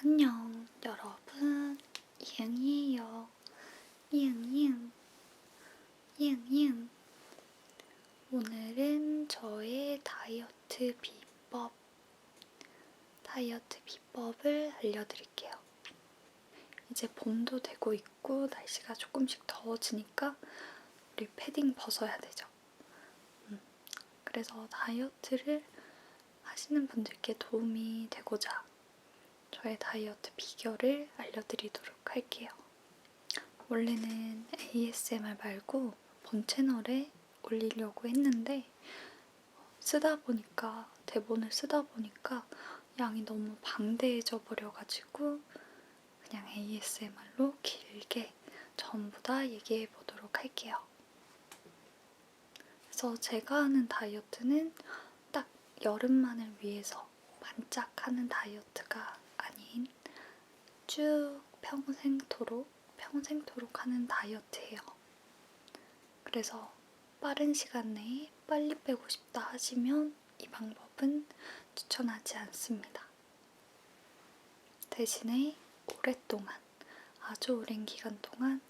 안녕 여러분, 이응이에요. 이응이응 이응이응. 오늘은 저의 다이어트 비법을 알려드릴게요. 이제 봄도 되고 있고 날씨가 조금씩 더워지니까 우리 패딩 벗어야 되죠. 그래서 다이어트를 하시는 분들께 도움이 되고자 저의 다이어트 비결을 알려드리도록 할게요. 원래는 ASMR 말고 본 채널에 올리려고 했는데 대본을 쓰다 보니까 양이 너무 방대해져 버려가지고 그냥 ASMR로 길게 전부 다 얘기해 보도록 할게요. 그래서 제가 하는 다이어트는 딱 여름만을 위해서 반짝하는 다이어트가 아닌 쭉 평생토록 하는 다이어트예요. 그래서 빠른 시간 내에 빨리 빼고 싶다 하시면 이 방법은 추천하지 않습니다. 대신에 오랫동안, 아주 오랜 기간 동안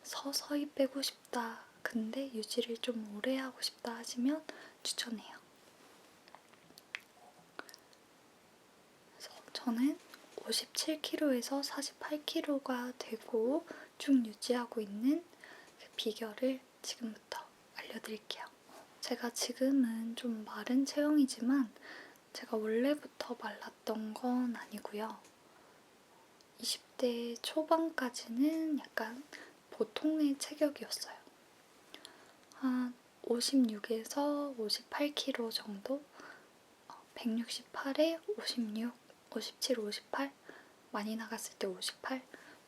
서서히 빼고 싶다, 근데 유지를 좀 오래 하고 싶다 하시면 추천해요. 그래서 저는 57kg에서 48kg가 되고 쭉 유지하고 있는 그 비결을 지금부터 알려드릴게요. 제가 지금은 좀 마른 체형이지만 제가 원래부터 말랐던 건 아니고요. 20대 초반까지는 약간 보통의 체격이었어요. 한 56에서 58kg 정도? 168에 56, 57, 58? 많이 나갔을 때 58?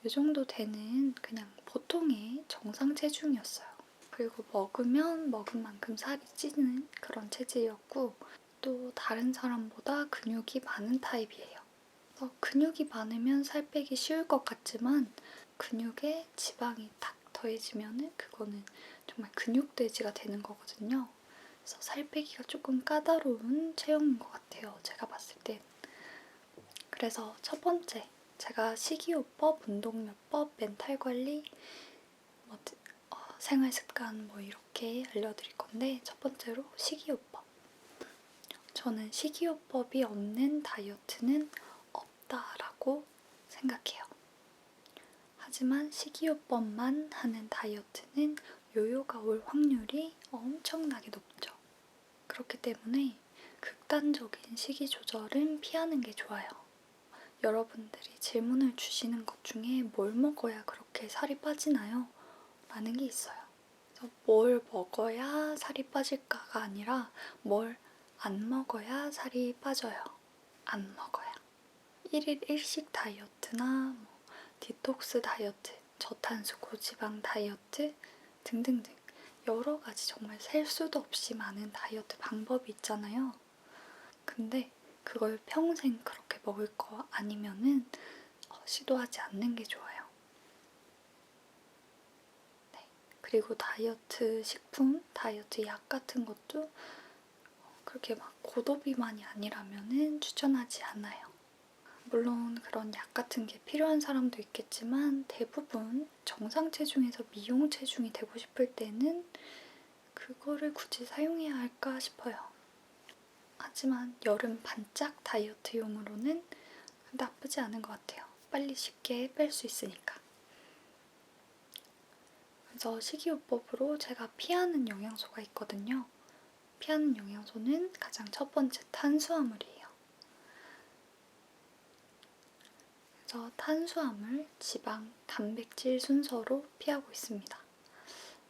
이 정도 되는 그냥 보통의 정상 체중이었어요. 그리고 먹으면 먹은 만큼 살이 찌는 그런 체질이었고 또 다른 사람보다 근육이 많은 타입이에요. 근육이 많으면 살 빼기 쉬울 것 같지만 근육에 지방이 탁 더해지면은 그거는 정말 근육돼지가 되는 거거든요. 그래서 살 빼기가 조금 까다로운 체형인 것 같아요. 제가 봤을 땐. 그래서 첫 번째, 제가 식이요법, 운동요법, 멘탈관리, 생활습관 이렇게 알려드릴 건데 첫 번째로 식이요법. 저는 식이요법이 없는 다이어트는 없다라고 생각해요. 하지만 식이요법만 하는 다이어트는 요요가 올 확률이 엄청나게 높죠. 그렇기 때문에 극단적인 식이 조절은 피하는 게 좋아요. 여러분들이 질문을 주시는 것 중에 뭘 먹어야 그렇게 살이 빠지나요? 라는 게 있어요. 그래서 뭘 먹어야 살이 빠질까가 아니라 뭘 안 먹어야 살이 빠져요. 안 먹어야. 1일 1식 다이어트나 디톡스 다이어트, 저탄수 고지방 다이어트 등등등 여러 가지 정말 셀 수도 없이 많은 다이어트 방법이 있잖아요. 근데 그걸 평생 그렇게 먹을 거 아니면은 시도하지 않는 게 좋아요. 네. 그리고 다이어트 식품, 다이어트 약 같은 것도 그렇게 막 고도비만이 아니라면은 추천하지 않아요. 물론 그런 약 같은 게 필요한 사람도 있겠지만 대부분 정상 체중에서 미용 체중이 되고 싶을 때는 그거를 굳이 사용해야 할까 싶어요. 하지만 여름 반짝 다이어트용으로는 나쁘지 않은 것 같아요. 빨리 쉽게 뺄 수 있으니까. 그래서 식이요법으로 제가 피하는 영양소가 있거든요. 피하는 영양소는 가장 첫 번째 탄수화물이에요. 그래서 탄수화물, 지방, 단백질 순서로 피하고 있습니다.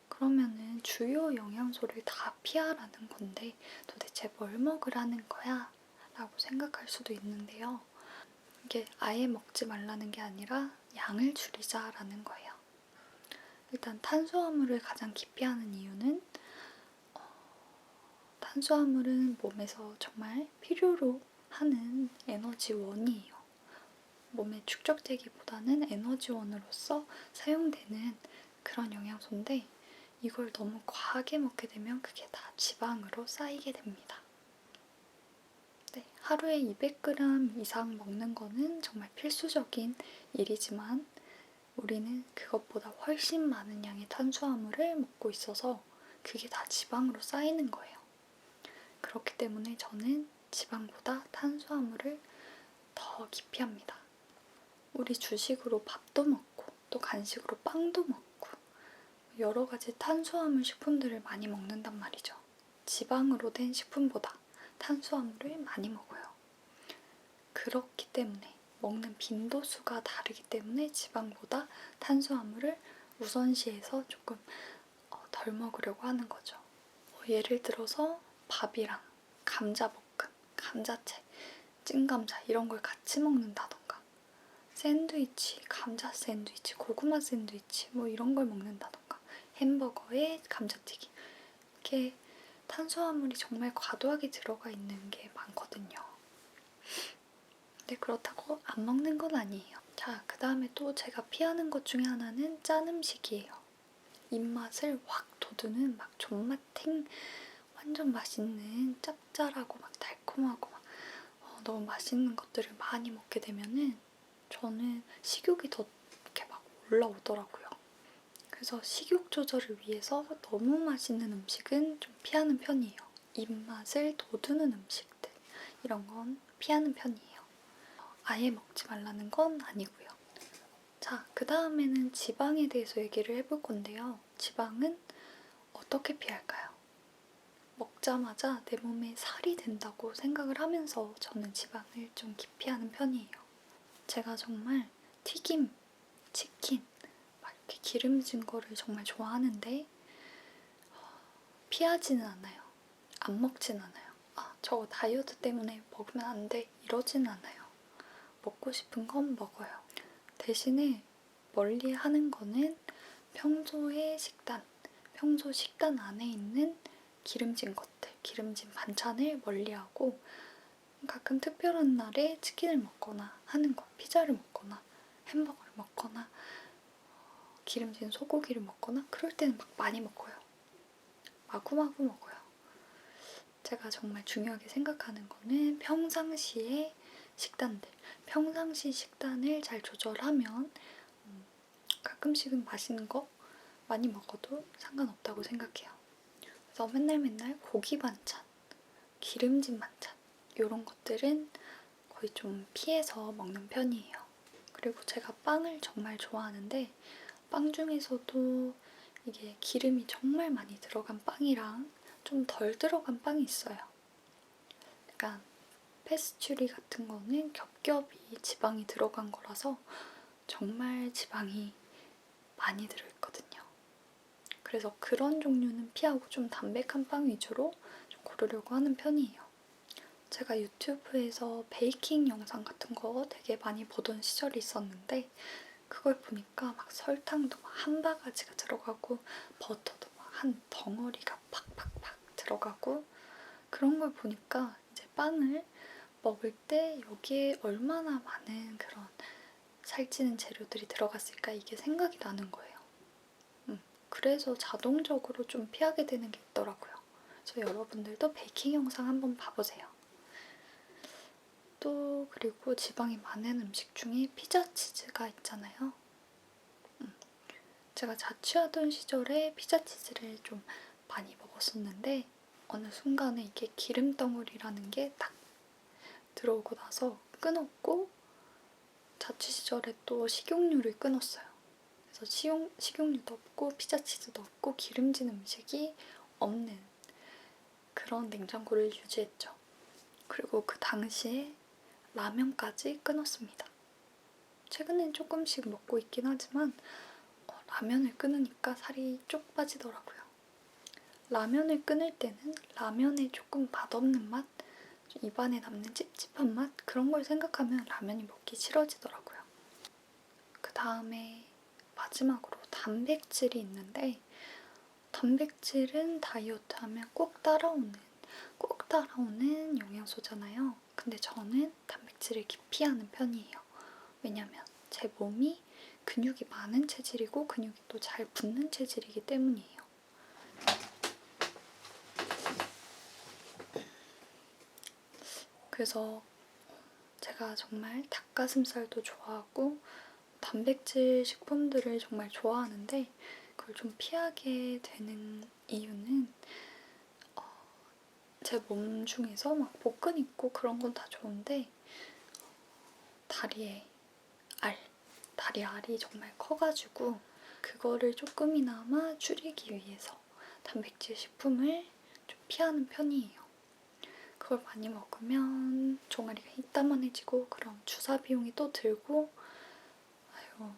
그러면은 주요 영양소를 다 피하라는 건데 도대체 뭘 먹으라는 거야? 라고 생각할 수도 있는데요. 이게 아예 먹지 말라는 게 아니라 양을 줄이자라는 거예요. 일단 탄수화물을 가장 기피하는 이유는 탄수화물은 몸에서 정말 필요로 하는 에너지원이에요. 몸에 축적되기보다는 에너지원으로서 사용되는 그런 영양소인데 이걸 너무 과하게 먹게 되면 그게 다 지방으로 쌓이게 됩니다. 네, 하루에 200g 이상 먹는 거는 정말 필수적인 일이지만 우리는 그것보다 훨씬 많은 양의 탄수화물을 먹고 있어서 그게 다 지방으로 쌓이는 거예요. 그렇기 때문에 저는 지방보다 탄수화물을 더 기피합니다. 우리 주식으로 밥도 먹고 또 간식으로 빵도 먹고 여러 가지 탄수화물 식품들을 많이 먹는단 말이죠. 지방으로 된 식품보다 탄수화물을 많이 먹어요. 그렇기 때문에 먹는 빈도수가 다르기 때문에 지방보다 탄수화물을 우선시해서 조금 덜 먹으려고 하는 거죠. 예를 들어서 밥이랑 감자볶음, 감자채, 찐감자 이런 걸 같이 먹는다던가 샌드위치, 감자 샌드위치, 고구마 샌드위치 뭐 이런 걸 먹는다던가 햄버거에 감자튀김 이렇게 탄수화물이 정말 과도하게 들어가 있는 게 많거든요. 근데 그렇다고 안 먹는 건 아니에요. 자, 그 다음에 또 제가 피하는 것 중에 하나는 짠 음식이에요. 입맛을 확 돋우는 막 존맛탱 완전 맛있는 짭짤하고 막 달콤하고 막 너무 맛있는 것들을 많이 먹게 되면은 저는 식욕이 더 이렇게 막 올라오더라고요. 그래서 식욕 조절을 위해서 너무 맛있는 음식은 좀 피하는 편이에요. 입맛을 돋우는 음식들 이런 건 피하는 편이에요. 아예 먹지 말라는 건 아니고요. 자, 그 다음에는 지방에 대해서 얘기를 해볼 건데요. 지방은 어떻게 피할까요? 먹자마자 내 몸에 살이 된다고 생각을 하면서 저는 지방을 좀 기피하는 편이에요. 제가 정말 튀김, 치킨, 막 이렇게 기름진 거를 정말 좋아하는데 피하지는 않아요. 안 먹진 않아요. 아, 저거 다이어트 때문에 먹으면 안 돼. 이러진 않아요. 먹고 싶은 건 먹어요. 대신에 멀리 하는 거는 평소의 식단, 평소 식단 안에 있는 기름진 것들, 기름진 반찬을 멀리하고 가끔 특별한 날에 치킨을 먹거나 하는 거, 피자를 먹거나 햄버거를 먹거나 기름진 소고기를 먹거나 그럴 때는 막 많이 먹어요. 마구마구 먹어요. 제가 정말 중요하게 생각하는 거는 평상시의 식단들, 평상시 식단을 잘 조절하면 가끔씩은 맛있는 거 많이 먹어도 상관없다고 생각해요. 그래서 맨날 고기 반찬, 기름진 반찬 이런 것들은 거의 좀 피해서 먹는 편이에요. 그리고 제가 빵을 정말 좋아하는데 빵 중에서도 이게 기름이 정말 많이 들어간 빵이랑 좀 덜 들어간 빵이 있어요. 약간 페스츄리 같은 거는 겹겹이 지방이 들어간 거라서 정말 지방이 많이 들어있거든요. 그래서 그런 종류는 피하고 좀 담백한 빵 위주로 좀 고르려고 하는 편이에요. 제가 유튜브에서 베이킹 영상 같은 거 되게 많이 보던 시절이 있었는데 그걸 보니까 막 설탕도 막 한 바가지가 들어가고 버터도 막 한 덩어리가 팍팍팍 들어가고 그런 걸 보니까 이제 빵을 먹을 때 여기에 얼마나 많은 그런 살찌는 재료들이 들어갔을까 이게 생각이 나는 거예요. 그래서 자동적으로 좀 피하게 되는 게 있더라고요. 그래서 여러분들도 베이킹 영상 한번 봐보세요. 또 그리고 지방이 많은 음식 중에 피자 치즈가 있잖아요. 제가 자취하던 시절에 피자 치즈를 좀 많이 먹었었는데 어느 순간에 이게 기름 덩어리라는 게 딱 들어오고 나서 끊었고 자취 시절에 또 식용유를 끊었어요. 그래서 식용유도 없고 피자 치즈도 없고 기름진 음식이 없는 그런 냉장고를 유지했죠. 그리고 그 당시에 라면까지 끊었습니다. 최근엔 조금씩 먹고 있긴 하지만 라면을 끊으니까 살이 쪽 빠지더라고요. 라면을 끊을 때는 라면에 조금 맛없는 맛, 입안에 남는 찝찝한 맛 그런 걸 생각하면 라면이 먹기 싫어지더라고요. 그 다음에 마지막으로 단백질이 있는데 단백질은 다이어트 하면 꼭 따라오는 영양소잖아요. 근데 저는 단백질을 기피하는 편이에요. 왜냐면 제 몸이 근육이 많은 체질이고 근육이 또 잘 붙는 체질이기 때문이에요. 그래서 제가 정말 닭가슴살도 좋아하고 단백질 식품들을 정말 좋아하는데 그걸 좀 피하게 되는 이유는 제 몸 중에서 막 복근 있고 그런 건 다 좋은데 다리 알이 정말 커가지고 그거를 조금이나마 줄이기 위해서 단백질 식품을 좀 피하는 편이에요. 그걸 많이 먹으면 종아리가 이따만해지고 그럼 주사 비용이 또 들고 아유,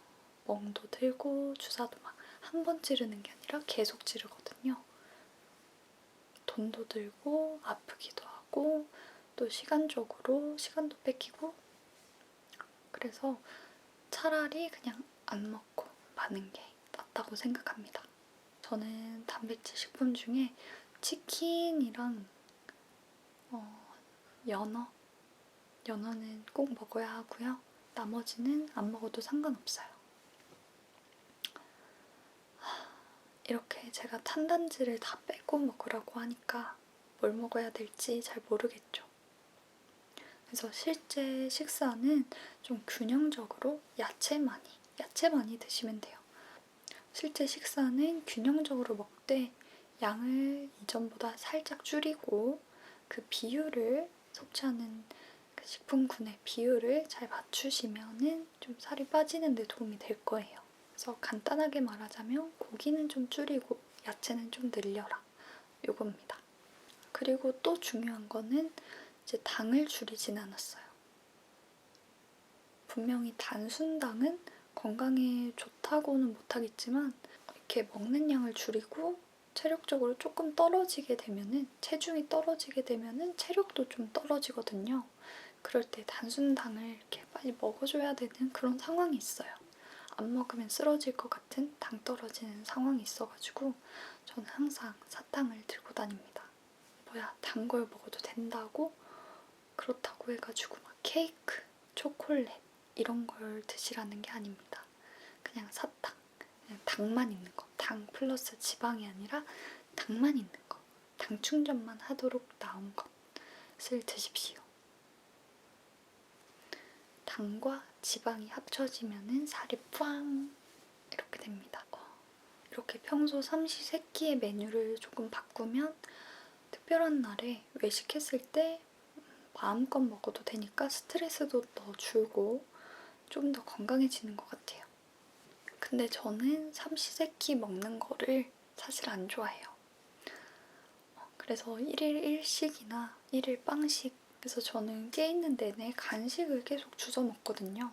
멍도 들고 주사도 막 한 번 찌르는 게 아니라 계속 찌르거든요. 돈도 들고 아프기도 하고 또 시간적으로 시간도 뺏기고 그래서 차라리 그냥 안 먹고 마는 게 낫다고 생각합니다. 저는 단백질 식품 중에 치킨이랑 연어는 꼭 먹어야 하고요. 나머지는 안 먹어도 상관없어요. 이렇게 제가 탄단지를 다 빼고 먹으라고 하니까 뭘 먹어야 될지 잘 모르겠죠. 그래서 실제 식사는 좀 균형적으로 야채 많이 드시면 돼요. 실제 식사는 균형적으로 먹되 양을 이전보다 살짝 줄이고 그 비율을 섭취하는 그 식품군의 비율을 잘 맞추시면은 좀 살이 빠지는 데 도움이 될 거예요. 그래서 간단하게 말하자면 고기는 좀 줄이고 야채는 좀 늘려라. 요겁니다. 그리고 또 중요한 거는 이제 당을 줄이진 않았어요. 분명히 단순당은 건강에 좋다고는 못하겠지만 이렇게 먹는 양을 줄이고 체력적으로 조금 떨어지게 되면은 체중이 떨어지게 되면은 체력도 좀 떨어지거든요. 그럴 때 단순당을 이렇게 빨리 먹어줘야 되는 그런 상황이 있어요. 안 먹으면 쓰러질 것 같은 당 떨어지는 상황이 있어가지고 저는 항상 사탕을 들고 다닙니다. 뭐야, 단 걸 먹어도 된다고? 그렇다고 해가지고 막 케이크, 초콜릿 이런 걸 드시라는 게 아닙니다. 그냥 사탕, 그냥 당만 있는 거. 당 플러스 지방이 아니라 당만 있는 거. 당 충전만 하도록 나온 것을 드십시오. 당과 지방이 합쳐지면은 살이 팡 이렇게 됩니다. 이렇게 평소 삼시세끼의 메뉴를 조금 바꾸면 특별한 날에 외식했을 때 마음껏 먹어도 되니까 스트레스도 더 줄고 좀 더 건강해지는 것 같아요. 근데 저는 삼시세끼 먹는 거를 사실 안 좋아해요. 그래서 1일 1식이나 1일 빵식, 그래서 저는 깨있는 내내 간식을 계속 주워 먹거든요.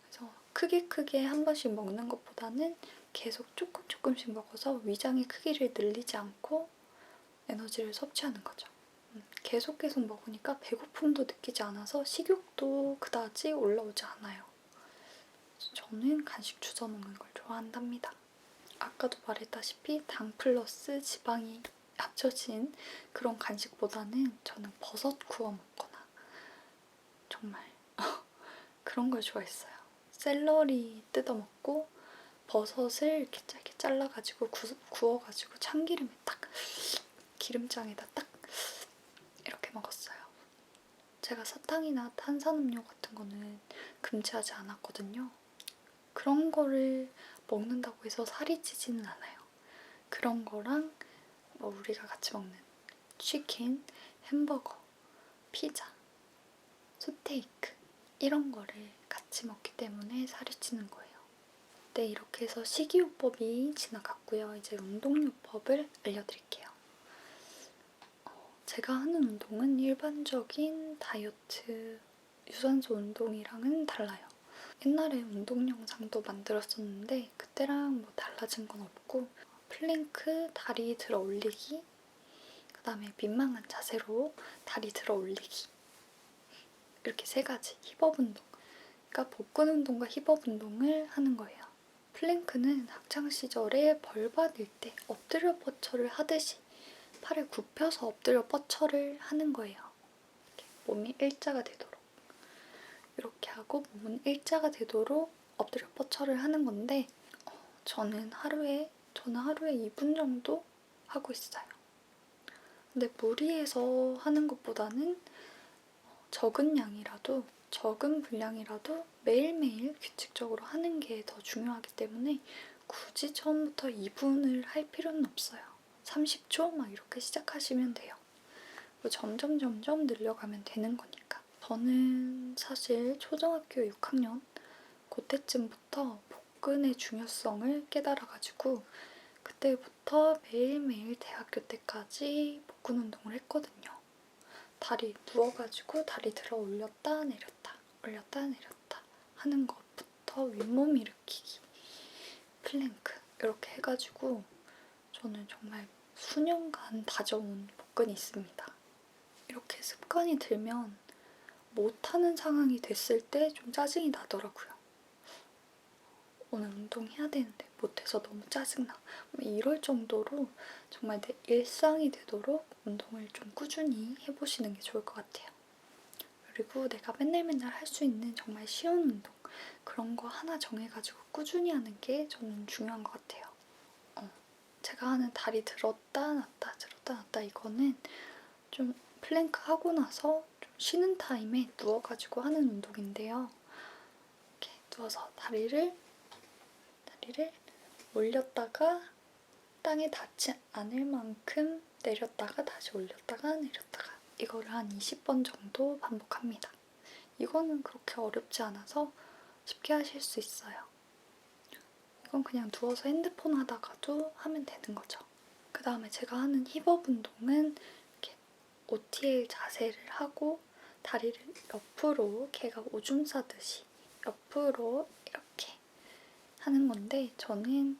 그래서 크게 한 번씩 먹는 것보다는 계속 조금씩 먹어서 위장의 크기를 늘리지 않고 에너지를 섭취하는 거죠. 계속 먹으니까 배고픔도 느끼지 않아서 식욕도 그다지 올라오지 않아요. 저는 간식 주워 먹는 걸 좋아한답니다. 아까도 말했다시피 당 플러스 지방이 합쳐진 그런 간식보다는 저는 버섯 구워 먹거나 정말 그런 걸 좋아했어요. 샐러리 뜯어 먹고 버섯을 이렇게 짧게 잘라가지고 구워가지고 참기름에 딱 기름장에다 딱 이렇게 먹었어요. 제가 사탕이나 탄산음료 같은 거는 금지하지 않았거든요. 그런 거를 먹는다고 해서 살이 찌지는 않아요. 그런 거랑 뭐 우리가 같이 먹는 치킨, 햄버거, 피자, 스테이크 이런 거를 같이 먹기 때문에 살이 찌는 거예요. 네, 이렇게 해서 식이요법이 지나갔고요. 이제 운동요법을 알려드릴게요. 제가 하는 운동은 일반적인 다이어트 유산소 운동이랑은 달라요. 옛날에 운동 영상도 만들었었는데 그때랑 뭐 달라진 건 없고 플랭크 다리 들어 올리기, 그 다음에 민망한 자세로 다리 들어 올리기 이렇게 3가지 힙업 운동, 그러니까 복근 운동과 힙업 운동을 하는 거예요. 플랭크는 학창시절에 벌 받을 때 엎드려 뻗쳐를 하듯이 팔을 굽혀서 엎드려 뻗쳐를 하는 거예요. 이렇게 몸이 일자가 되도록 이렇게 하고 몸은 일자가 되도록 엎드려 뻗쳐를 하는 건데 저는 하루에 2분 정도 하고 있어요. 근데 무리해서 하는 것보다는 적은 양이라도, 적은 분량이라도 매일매일 규칙적으로 하는 게 더 중요하기 때문에 굳이 처음부터 2분을 할 필요는 없어요. 30초 막 이렇게 시작하시면 돼요. 그리고 점점 늘려가면 되는 거니까. 저는 사실 초등학교 6학년 그때쯤부터 복근의 중요성을 깨달아가지고 그때부터 매일매일 대학교 때까지 복근 운동을 했거든요. 다리 누워가지고 다리 들어 올렸다 내렸다 하는 것부터 윗몸 일으키기, 플랭크 이렇게 해가지고 저는 정말 수년간 다져온 복근이 있습니다. 이렇게 습관이 들면 못하는 상황이 됐을 때 좀 짜증이 나더라고요. 오늘 운동해야 되는데 못해서 너무 짜증나. 이럴 정도로 정말 내 일상이 되도록 운동을 좀 꾸준히 해보시는 게 좋을 것 같아요. 그리고 내가 맨날 할 수 있는 정말 쉬운 운동, 그런 거 하나 정해가지고 꾸준히 하는 게 저는 중요한 것 같아요. 제가 하는 다리 들었다 놨다 이거는 좀 플랭크 하고 나서 좀 쉬는 타임에 누워가지고 하는 운동인데요. 이렇게 누워서 다리를 올렸다가 땅에 닿지 않을 만큼 내렸다가 다시 올렸다가 내렸다가 이거를 한 20번 정도 반복합니다. 이거는 그렇게 어렵지 않아서 쉽게 하실 수 있어요. 이건 그냥 누워서 핸드폰 하다가도 하면 되는 거죠. 그 다음에 제가 하는 힙업 운동은 이렇게 OTL 자세를 하고 다리를 옆으로 개가 오줌 싸듯이 옆으로 이렇게 하는 건데 저는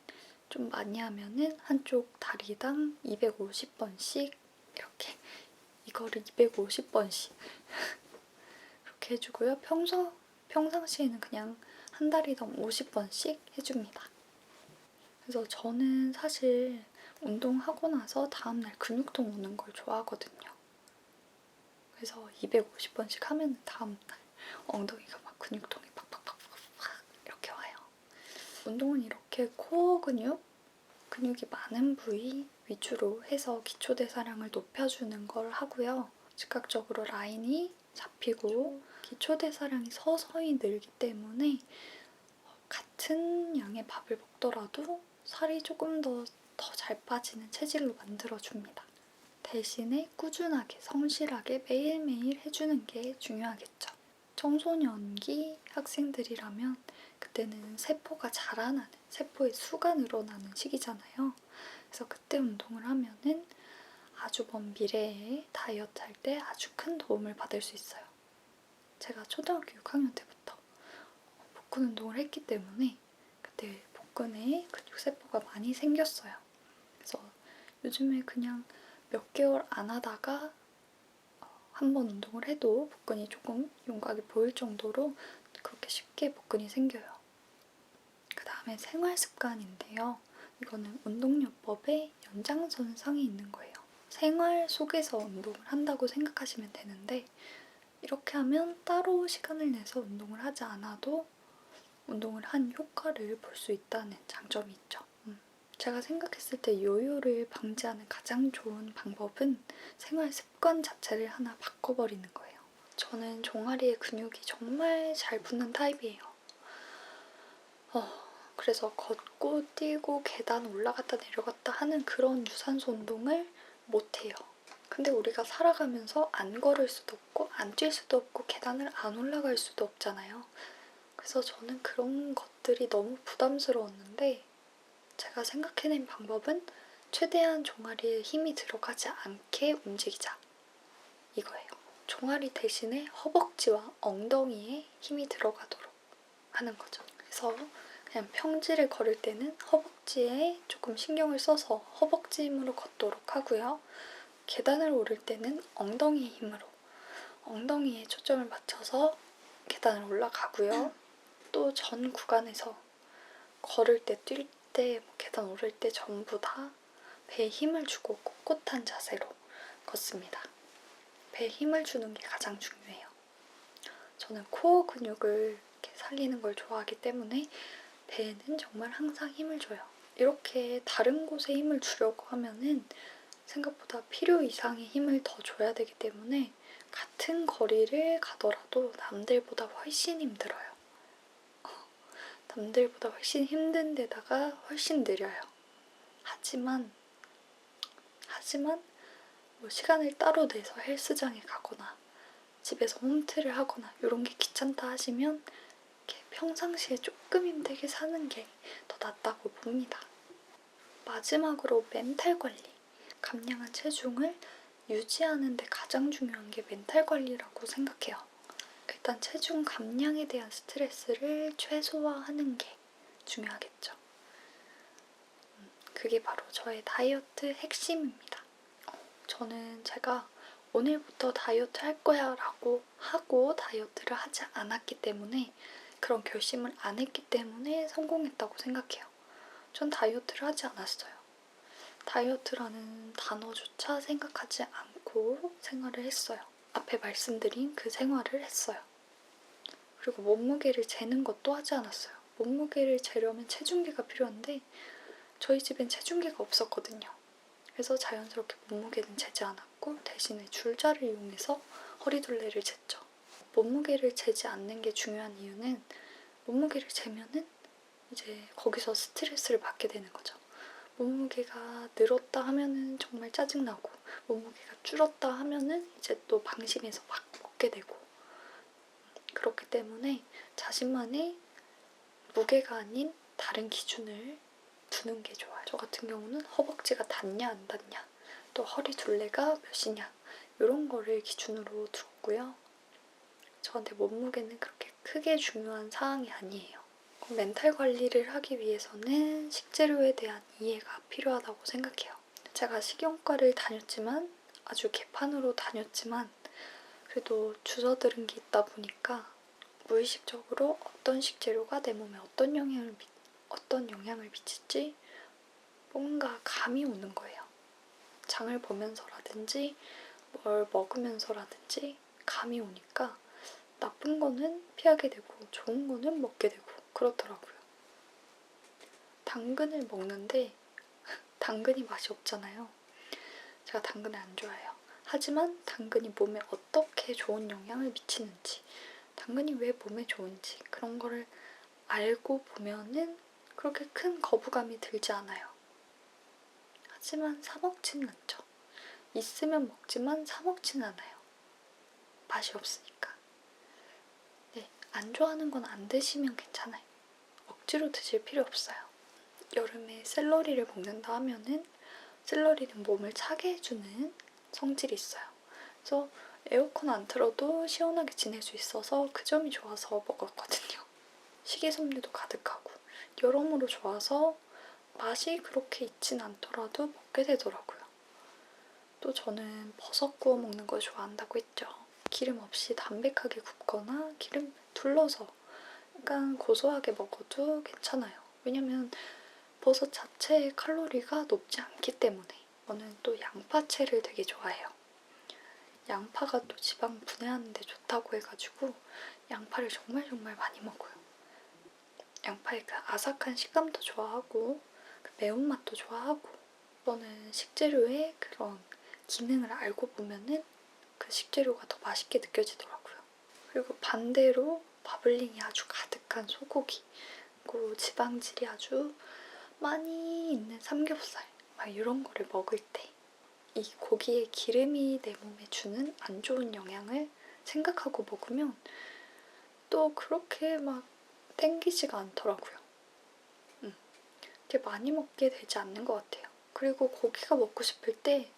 좀 많이 하면은 한쪽 다리당 250번씩 이렇게 이거를 250번씩 이렇게 해주고요. 평상시에는 그냥 한 다리당 50번씩 해줍니다. 그래서 저는 사실 운동하고 나서 다음날 근육통 오는 걸 좋아하거든요. 그래서 250번씩 하면 다음날 엉덩이가 막 근육통이 팍팍팍팍 이렇게 와요. 운동은 이렇게 코어 근육이 많은 부위 위주로 해서 기초대사량을 높여주는 걸 하고요. 즉각적으로 라인이 잡히고 기초대사량이 서서히 늘기 때문에 같은 양의 밥을 먹더라도 살이 조금 더 잘 빠지는 체질로 만들어줍니다. 대신에 꾸준하게, 성실하게 매일매일 해주는 게 중요하겠죠. 청소년기 학생들이라면 그때는 세포가 자라나는, 세포의 수가 늘어나는 시기잖아요. 그래서 그때 운동을 하면은 아주 먼 미래에 다이어트 할 때 아주 큰 도움을 받을 수 있어요. 제가 초등학교 6학년 때부터 복근 운동을 했기 때문에 그때 복근에 근육세포가 많이 생겼어요. 그래서 요즘에 그냥 몇 개월 안 하다가 한 번 운동을 해도 복근이 조금 윤곽이 보일 정도로 그렇게 쉽게 복근이 생겨요. 그 다음에 생활습관인데요. 이거는 운동요법의 연장선상에 있는 거예요. 생활 속에서 운동을 한다고 생각하시면 되는데 이렇게 하면 따로 시간을 내서 운동을 하지 않아도 운동을 한 효과를 볼 수 있다는 장점이 있죠. 제가 생각했을 때 요요를 방지하는 가장 좋은 방법은 생활 습관 자체를 하나 바꿔버리는 거예요. 저는 종아리에 근육이 정말 잘 붙는 타입이에요. 그래서 걷고 뛰고 계단 올라갔다 내려갔다 하는 그런 유산소 운동을 못해요. 근데 우리가 살아가면서 안 걸을 수도 없고 안 뛸 수도 없고 계단을 안 올라갈 수도 없잖아요. 그래서 저는 그런 것들이 너무 부담스러웠는데 제가 생각해낸 방법은 최대한 종아리에 힘이 들어가지 않게 움직이자 이거예요. 종아리 대신에 허벅지와 엉덩이에 힘이 들어가도록 하는 거죠. 그래서 그냥 평지를 걸을 때는 허벅지에 조금 신경을 써서 허벅지 힘으로 걷도록 하고요. 계단을 오를 때는 엉덩이의 힘으로 엉덩이에 초점을 맞춰서 계단을 올라가고요. 또 전 구간에서 걸을 때, 뛸 때, 계단 오를 때 전부 다 배에 힘을 주고 꼿꼿한 자세로 걷습니다. 배에 힘을 주는 게 가장 중요해요. 저는 코어 근육을 이렇게 살리는 걸 좋아하기 때문에 배에는 정말 항상 힘을 줘요. 이렇게 다른 곳에 힘을 주려고 하면은 생각보다 필요 이상의 힘을 더 줘야 되기 때문에 같은 거리를 가더라도 남들보다 훨씬 힘들어요. 남들보다 훨씬 힘든 데다가 훨씬 느려요. 하지만 뭐 시간을 따로 내서 헬스장에 가거나 집에서 홈트를 하거나 이런 게 귀찮다 하시면 이렇게 평상시에 조금 힘들게 사는 게 더 낫다고 봅니다. 마지막으로 멘탈 관리. 감량한 체중을 유지하는 데 가장 중요한 게 멘탈 관리라고 생각해요. 일단 체중 감량에 대한 스트레스를 최소화하는 게 중요하겠죠. 그게 바로 저의 다이어트 핵심입니다. 저는 제가 오늘부터 다이어트 할 거야 라고 하고 다이어트를 하지 않았기 때문에, 그런 결심을 안 했기 때문에 성공했다고 생각해요. 전 다이어트를 하지 않았어요. 다이어트라는 단어조차 생각하지 않고 생활을 했어요. 앞에 말씀드린 그 생활을 했어요. 그리고 몸무게를 재는 것도 하지 않았어요. 몸무게를 재려면 체중계가 필요한데 저희 집엔 체중계가 없었거든요. 그래서 자연스럽게 몸무게는 재지 않았고 대신에 줄자를 이용해서 허리둘레를 쟀죠. 몸무게를 재지 않는 게 중요한 이유는 몸무게를 재면은 이제 거기서 스트레스를 받게 되는 거죠. 몸무게가 늘었다 하면은 정말 짜증나고, 몸무게가 줄었다 하면은 이제 또 방심해서 막 먹게 되고, 그렇기 때문에 자신만의 무게가 아닌 다른 기준을 두는 게 좋아요. 저 같은 경우는 허벅지가 닿냐 안 닿냐, 또 허리 둘레가 몇이냐, 이런 거를 기준으로 두었고요. 저한테 몸무게는 그렇게 크게 중요한 사항이 아니에요. 멘탈 관리를 하기 위해서는 식재료에 대한 이해가 필요하다고 생각해요. 제가 식이용과를 다녔지만, 아주 개판으로 다녔지만, 그래도 주워들은 게 있다 보니까 무의식적으로 어떤 식재료가 내 몸에 어떤 영향을 미칠지 뭔가 감이 오는 거예요. 장을 보면서라든지 뭘 먹으면서라든지 감이 오니까 나쁜 거는 피하게 되고 좋은 거는 먹게 되고 그렇더라고요. 당근을 먹는데 당근이 맛이 없잖아요. 제가 당근을 안 좋아해요. 하지만 당근이 몸에 어떻게 좋은 영향을 미치는지, 당근이 왜 몸에 좋은지 그런 거를 알고 보면은 그렇게 큰 거부감이 들지 않아요. 하지만 사 먹지는 않죠. 있으면 먹지만 사 먹지는 않아요. 맛이 없으니까. 네, 안 좋아하는 건 안 드시면 괜찮아요. 억지로 드실 필요 없어요. 여름에 샐러리를 먹는다 하면은 샐러리는 몸을 차게 해주는 성질이 있어요. 그래서 에어컨 안 틀어도 시원하게 지낼 수 있어서 그 점이 좋아서 먹었거든요. 식이섬유도 가득하고 여러모로 좋아서 맛이 그렇게 있진 않더라도 먹게 되더라고요. 또 저는 버섯 구워 먹는 거 좋아한다고 했죠. 기름 없이 담백하게 굽거나 기름 둘러서 약간 고소하게 먹어도 괜찮아요. 왜냐면 버섯 자체의 칼로리가 높지 않기 때문에. 저는 또 양파채를 되게 좋아해요. 양파가 또 지방 분해하는 데 좋다고 해가지고 양파를 정말 많이 먹어요. 양파의 그 아삭한 식감도 좋아하고 그 매운맛도 좋아하고, 저는 식재료의 그런 기능을 알고 보면은 그 식재료가 더 맛있게 느껴지더라고요. 그리고 반대로 마블링이 아주 가득한 소고기, 그리고 지방질이 아주 많이 있는 삼겹살, 막 이런 거를 먹을 때 이 고기의 기름이 내 몸에 주는 안 좋은 영향을 생각하고 먹으면 또 그렇게 막 땡기지가 않더라고요. 이렇게 많이 먹게 되지 않는 것 같아요. 그리고 고기가 먹고 싶을 때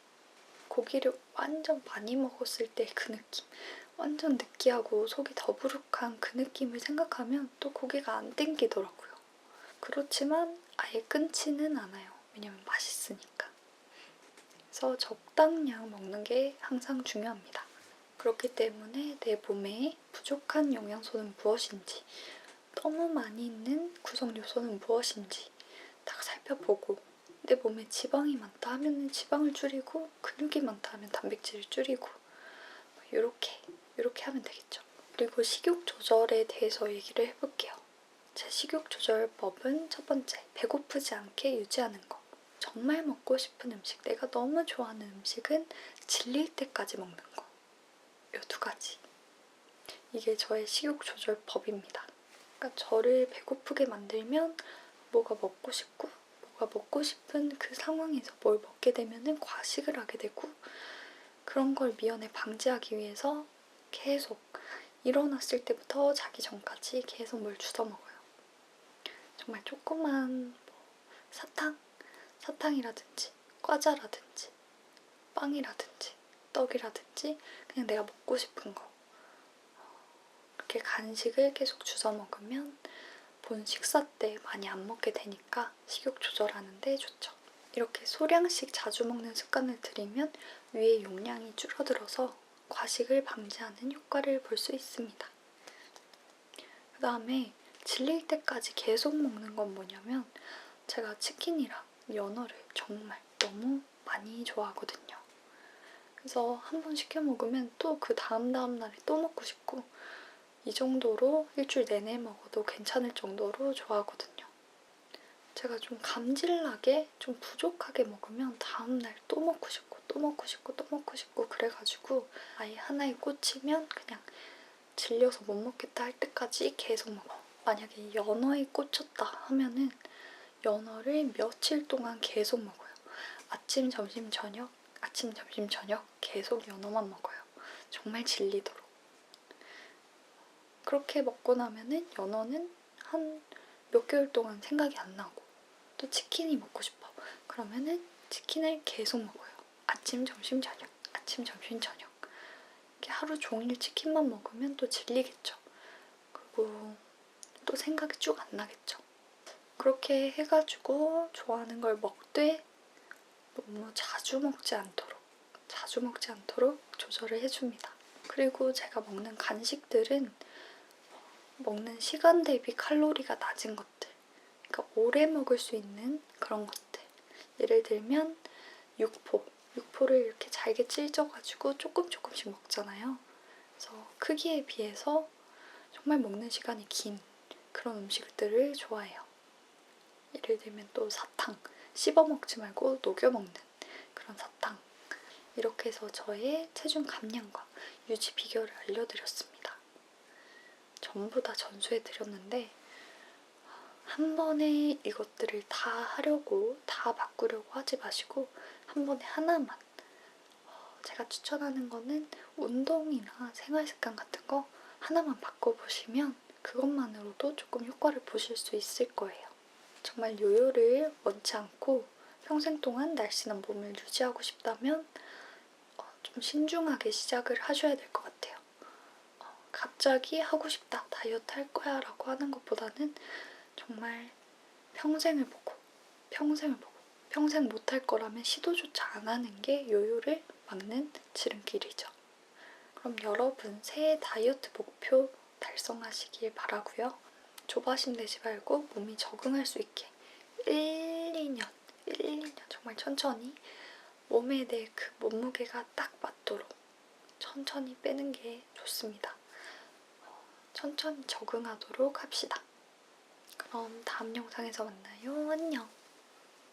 고기를 완전 많이 먹었을 때 그 느낌, 완전 느끼하고 속이 더부룩한 그 느낌을 생각하면 또 고기가 안 땡기더라고요. 그렇지만 아예 끊지는 않아요. 왜냐면 맛있으니까. 그래서 적당량 먹는 게 항상 중요합니다. 그렇기 때문에 내 몸에 부족한 영양소는 무엇인지, 너무 많이 있는 구성 요소는 무엇인지 딱 살펴보고, 내 몸에 지방이 많다 하면 지방을 줄이고, 근육이 많다 하면 단백질을 줄이고, 이렇게 하면 되겠죠. 그리고 식욕 조절에 대해서 얘기를 해볼게요. 제 식욕 조절법은 첫 번째, 배고프지 않게 유지하는 거. 정말 먹고 싶은 음식, 내가 너무 좋아하는 음식은 질릴 때까지 먹는 거. 이 두 가지. 이게 저의 식욕 조절법입니다. 그러니까 저를 배고프게 만들면 뭐가 먹고 싶고, 뭐가 먹고 싶은 그 상황에서 뭘 먹게 되면은 과식을 하게 되고, 그런 걸 미연에 방지하기 위해서 계속 일어났을 때부터 자기 전까지 계속 뭘 주워 먹어요. 정말 조그만 사탕이라든지 과자라든지 빵이라든지 떡이라든지 그냥 내가 먹고 싶은 거, 이렇게 간식을 계속 주워 먹으면 본 식사 때 많이 안 먹게 되니까 식욕 조절하는 데 좋죠. 이렇게 소량씩 자주 먹는 습관을 들이면 위의 용량이 줄어들어서 과식을 방지하는 효과를 볼 수 있습니다. 그 다음에 질릴 때까지 계속 먹는 건 뭐냐면, 제가 치킨이랑 연어를 정말 너무 많이 좋아하거든요. 그래서 한 번 시켜 먹으면 또 그 다음 날에 또 먹고 싶고, 이 정도로 일주일 내내 먹어도 괜찮을 정도로 좋아하거든요. 제가 좀 감질나게 좀 부족하게 먹으면 다음날 또 먹고 싶고 또 먹고 싶고 또 먹고 싶고 그래가지고 아예 하나에 꽂히면 그냥 질려서 못 먹겠다 할 때까지 계속 먹어. 만약에 연어에 꽂혔다 하면은 연어를 며칠 동안 계속 먹어요. 아침, 점심, 저녁 계속 연어만 먹어요. 정말 질리도록. 그렇게 먹고 나면은 연어는 한 몇 개월 동안 생각이 안 나고, 또 치킨이 먹고 싶어. 그러면은 치킨을 계속 먹어요. 아침, 점심, 저녁, 아침, 점심, 저녁. 이렇게 하루 종일 치킨만 먹으면 또 질리겠죠. 그리고 또 생각이 쭉 안 나겠죠. 그렇게 해가지고 좋아하는 걸 먹되 너무 자주 먹지 않도록 조절을 해줍니다. 그리고 제가 먹는 간식들은 먹는 시간 대비 칼로리가 낮은 것들, 그러니까 오래 먹을 수 있는 그런 것들. 예를 들면 육포를 이렇게 잘게 찢어가지고 조금씩 먹잖아요. 그래서 크기에 비해서 정말 먹는 시간이 긴 그런 음식들을 좋아해요. 예를 들면 또 사탕, 씹어 먹지 말고 녹여 먹는 그런 사탕. 이렇게 해서 저의 체중 감량과 유지 비결을 알려드렸습니다. 전부 다 전수해드렸는데 한 번에 이것들을 다 바꾸려고 하지 마시고 한 번에 하나만. 제가 추천하는 거는 운동이나 생활습관 같은 거 하나만 바꿔보시면 그것만으로도 조금 효과를 보실 수 있을 거예요. 정말 요요를 원치 않고 평생 동안 날씬한 몸을 유지하고 싶다면 좀 신중하게 시작을 하셔야 될 것 같아요. 갑자기 하고 싶다, 다이어트 할 거야 라고 하는 것보다는 정말 평생 못할 거라면 시도조차 안 하는 게 요요를 막는 지름길이죠. 그럼 여러분 새해 다이어트 목표 달성하시길 바라고요. 조바심 내지 말고 몸이 적응할 수 있게 1, 2년 정말 천천히 몸에 대해 그 몸무게가 딱 맞도록 천천히 빼는 게 좋습니다. 천천히 적응하도록 합시다. 그럼 다음 영상에서 만나요. 안녕.